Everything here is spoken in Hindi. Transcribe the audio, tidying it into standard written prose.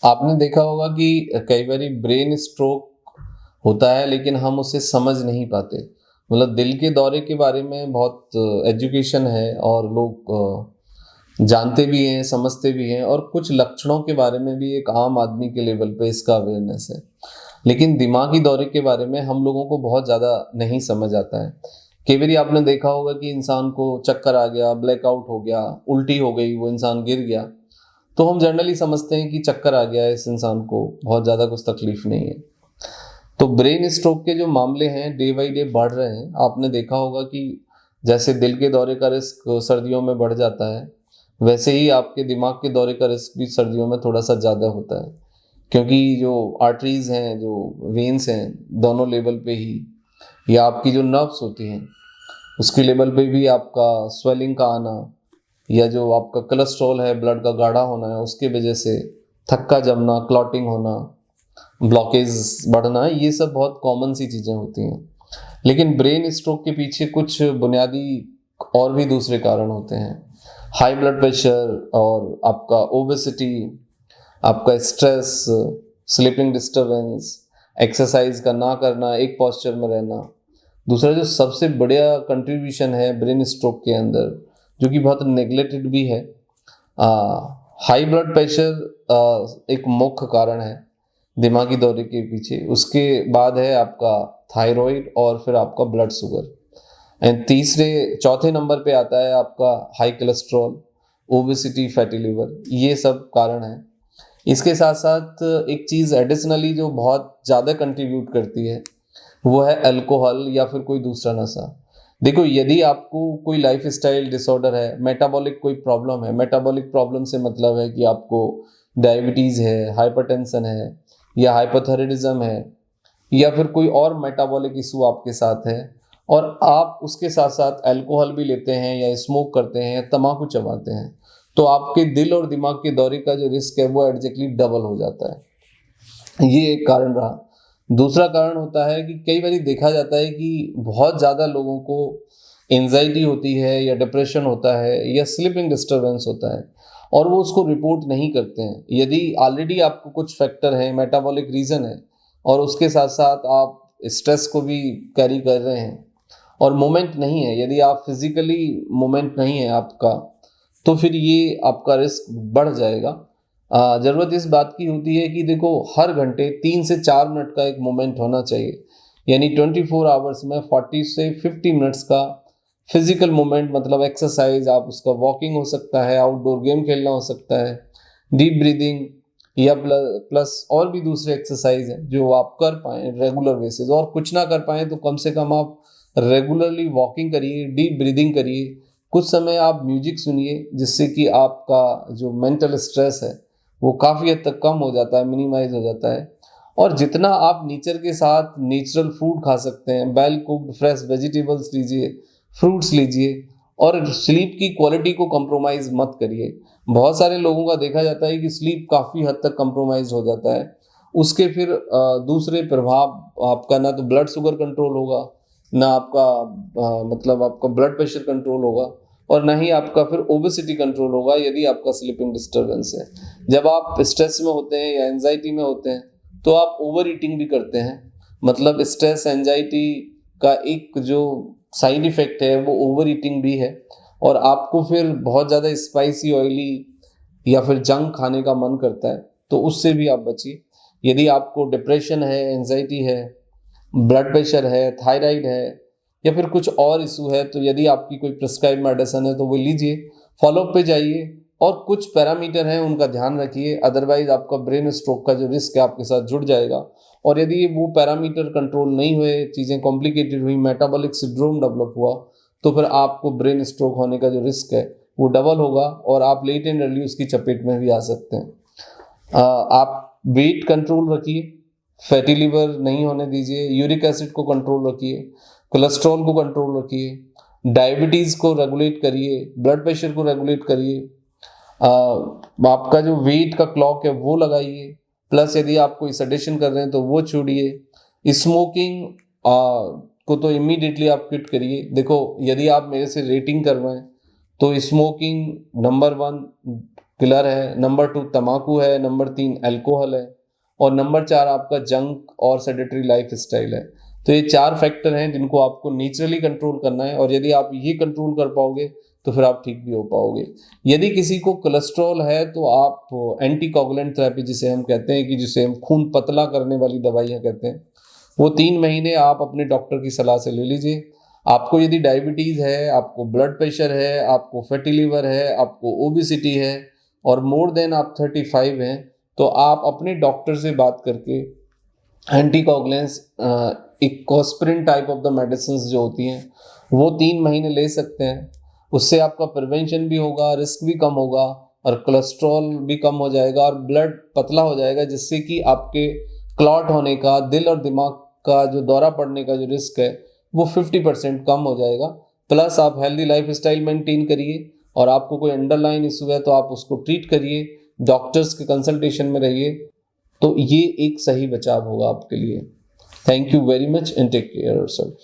आपने देखा होगा कि कई बारी ब्रेन स्ट्रोक होता है लेकिन हम उसे समझ नहीं पाते। मतलब दिल के दौरे के बारे में बहुत एजुकेशन है और लोग जानते भी हैं, समझते भी हैं और कुछ लक्षणों के बारे में भी एक आम आदमी के लेवल पे इसका अवेयरनेस है। लेकिन दिमागी दौरे के बारे में हम लोगों को बहुत ज़्यादा नहीं समझ आता है। कई बारी आपने देखा होगा कि इंसान को चक्कर आ गया, ब्लैकआउट हो गया, उल्टी हो गई, वो इंसान गिर गया। तो हम जनरली समझते हैं कि चक्कर आ गया है इस इंसान को, बहुत ज़्यादा कुछ तकलीफ नहीं है। तो ब्रेन स्ट्रोक के जो मामले हैं डे बाई डे बढ़ रहे हैं। आपने देखा होगा कि जैसे दिल के दौरे का रिस्क सर्दियों में बढ़ जाता है, वैसे ही आपके दिमाग के दौरे का रिस्क भी सर्दियों में थोड़ा सा ज़्यादा होता है। क्योंकि जो आर्टरीज हैं, जो वेन्स हैं, दोनों लेवल पे ही, या आपकी जो नर्व्स होती हैं उसके लेवल पे भी आपका स्वेलिंग का आना, या जो आपका कोलेस्ट्रॉल है, ब्लड का गाढ़ा होना है, उसके वजह से थक्का जमना, क्लॉटिंग होना, ब्लॉकेज बढ़ना, ये सब बहुत कॉमन सी चीज़ें होती हैं। लेकिन ब्रेन स्ट्रोक के पीछे कुछ बुनियादी और भी दूसरे कारण होते हैं। हाई ब्लड प्रेशर और आपका ओबेसिटी, आपका स्ट्रेस, स्लीपिंग डिस्टरबेंस, एक्सरसाइज का ना करना, एक पोस्चर में रहना। दूसरा जो सबसे बढ़िया कंट्रीब्यूशन है ब्रेन स्ट्रोक के अंदर, जो कि बहुत नेग्लेक्टेड भी है, हाई ब्लड प्रेशर एक मुख्य कारण है दिमागी दौरे के पीछे। उसके बाद है आपका थायराइड और फिर आपका ब्लड शुगर। एंड चौथे नंबर पे आता है आपका high cholesterol, obesity, fatty liver, ये सब कारण हैं। इसके साथ साथ एक चीज़ एडिशनली जो बहुत ज़्यादा कंट्रीब्यूट करती है वो है अल्कोहल या फिर कोई दूसरा नशा। देखो, यदि आपको कोई लाइफ स्टाइल डिसऑर्डर है, मेटाबॉलिक कोई प्रॉब्लम है, मेटाबॉलिक प्रॉब्लम से मतलब है कि आपको डायबिटीज़ है, हाइपरटेंशन है, या हाइपोथायरायडिज्म है, या फिर कोई और मेटाबॉलिक इशू आपके साथ है, और आप उसके साथ साथ अल्कोहल भी लेते हैं या स्मोक करते हैं या तम्बाकू चबाते हैं, तो आपके दिल और दिमाग के दौरे का जो रिस्क है वो एग्जैक्टली डबल हो जाता है। ये एक कारण रहा। दूसरा कारण होता है कि कई बार देखा जाता है कि बहुत ज़्यादा लोगों को एंजाइटी होती है या डिप्रेशन होता है या स्लीपिंग डिस्टरबेंस होता है, और वो उसको रिपोर्ट नहीं करते हैं। यदि ऑलरेडी आपको कुछ फैक्टर है, मेटाबॉलिक रीज़न है, और उसके साथ साथ आप स्ट्रेस को भी कैरी कर रहे हैं और मोमेंट नहीं है, यदि आप फिजिकली मोमेंट नहीं है आपका, तो फिर ये आपका रिस्क बढ़ जाएगा। ज़रूरत इस बात की होती है कि देखो, हर घंटे 3 से 4 मिनट का एक मोमेंट होना चाहिए। यानी 24 आवर्स में 40 से 50 मिनट्स का फिजिकल मूवमेंट, मतलब एक्सरसाइज। आप उसका वॉकिंग हो सकता है, आउटडोर गेम खेलना हो सकता है, डीप ब्रीदिंग, या प्लस और भी दूसरे एक्सरसाइज हैं जो आप कर पाएँ रेगुलर बेसिस। और कुछ ना कर पाएँ तो कम से कम आप रेगुलरली वॉकिंग करिए, डीप ब्रीदिंग करिए, कुछ समय आप म्यूजिक सुनिए, जिससे कि आपका जो मेंटल स्ट्रेस है वो काफ़ी हद तक कम हो जाता है, मिनिमाइज हो जाता है। और जितना आप नेचर के साथ नेचुरल फूड खा सकते हैं, वेल कुक्ड फ्रेश वेजिटेबल्स लीजिए, फ्रूट्स लीजिए, और स्लीप की क्वालिटी को कंप्रोमाइज़ मत करिए। बहुत सारे लोगों का देखा जाता है कि स्लीप काफ़ी हद तक कंप्रोमाइज़ हो जाता है। उसके फिर दूसरे प्रभाव, आपका ना तो ब्लड शुगर कंट्रोल होगा, ना आपका मतलब आपका ब्लड प्रेशर कंट्रोल होगा, और ना ही आपका फिर ओबेसिटी कंट्रोल होगा यदि आपका स्लीपिंग डिस्टर्बेंस है। जब आप स्ट्रेस में होते हैं या एंजाइटी में होते हैं तो आप ओवर ईटिंग भी करते हैं। मतलब स्ट्रेस एंजाइटी का एक जो साइड इफ़ेक्ट है वो ओवर ईटिंग भी है, और आपको फिर बहुत ज़्यादा स्पाइसी, ऑयली या फिर जंक खाने का मन करता है, तो उससे भी आप बचिए। यदि आपको डिप्रेशन है, एंजाइटी है, ब्लड प्रेशर है, थायराइड है, या फिर कुछ और इशू है, तो यदि आपकी कोई प्रिस्क्राइब मेडिसिन है तो वो लीजिए, फॉलोअप पे जाइए, और कुछ पैरामीटर हैं उनका ध्यान रखिए। अदरवाइज आपका ब्रेन स्ट्रोक का जो रिस्क है आपके साथ जुड़ जाएगा। और यदि वो पैरामीटर कंट्रोल नहीं हुए, चीज़ें कॉम्प्लिकेटेड हुई, मेटाबॉलिक सिंड्रोम डेवलप हुआ, तो फिर आपको ब्रेन स्ट्रोक होने का जो रिस्क है वो डबल होगा, और आप लेट एंड अर्ली उसकी चपेट में भी आ सकते हैं। आप वेट कंट्रोल रखिए, फैटी लिवर नहीं होने दीजिए, यूरिक एसिड को कंट्रोल रखिए, कोलेस्ट्रॉल को कंट्रोल रखिए, डायबिटीज़ को रेगुलेट करिए, ब्लड प्रेशर को रेगुलेट करिए, आपका जो वेट का क्लॉक है वो लगाइए, प्लस यदि आप कोई सडेशन कर रहे हैं तो वो छोड़िए। स्मोकिंग को तो इमीडिएटली आप क्विट करिए। देखो, यदि आप मेरे से रेटिंग करवाएं तो स्मोकिंग नंबर 1 किलर है, नंबर 2 तम्बाकू है, नंबर 3 अल्कोहल है, और नंबर 4 आपका जंक और सेडेटरी लाइफ स्टाइल है। तो ये 4 फैक्टर हैं जिनको आपको नेचुरली कंट्रोल करना है, और यदि आप ये कंट्रोल कर पाओगे तो फिर आप ठीक भी हो पाओगे। यदि किसी को कोलेस्ट्रॉल है तो आप एंटीकोगुलेंट थेरेपी जिसे हम कहते हैं, कि जिसे हम खून पतला करने वाली दवाइयाँ कहते हैं, वो 3 महीने आप अपने डॉक्टर की सलाह से ले लीजिए। आपको यदि डायबिटीज़ है, आपको ब्लड प्रेशर है, आपको फैटी लिवर है, आपको ओबेसिटी है, और मोर देन आप 35 हैं, तो आप अपने डॉक्टर से बात करके anticoagulants, Ecosprin type of the medicine जो होती हैं, वो 3 महीने ले सकते हैं। उससे आपका प्रिवेंशन भी होगा, रिस्क भी कम होगा, और कोलेस्ट्रॉल भी कम हो जाएगा, और ब्लड पतला हो जाएगा, जिससे कि आपके क्लॉट होने का, दिल और दिमाग का जो दौरा पड़ने का जो रिस्क है वो 50% कम हो जाएगा। प्लस आप हेल्दी लाइफ स्टाइल मेंटेन करिए, और आपको कोई अंडरलाइन इशू है तो आप उसको ट्रीट करिए, डॉक्टर्स के कंसल्टेशन में रहिए, तो ये एक सही बचाव होगा आपके लिए। Thank you very much and take care yourself.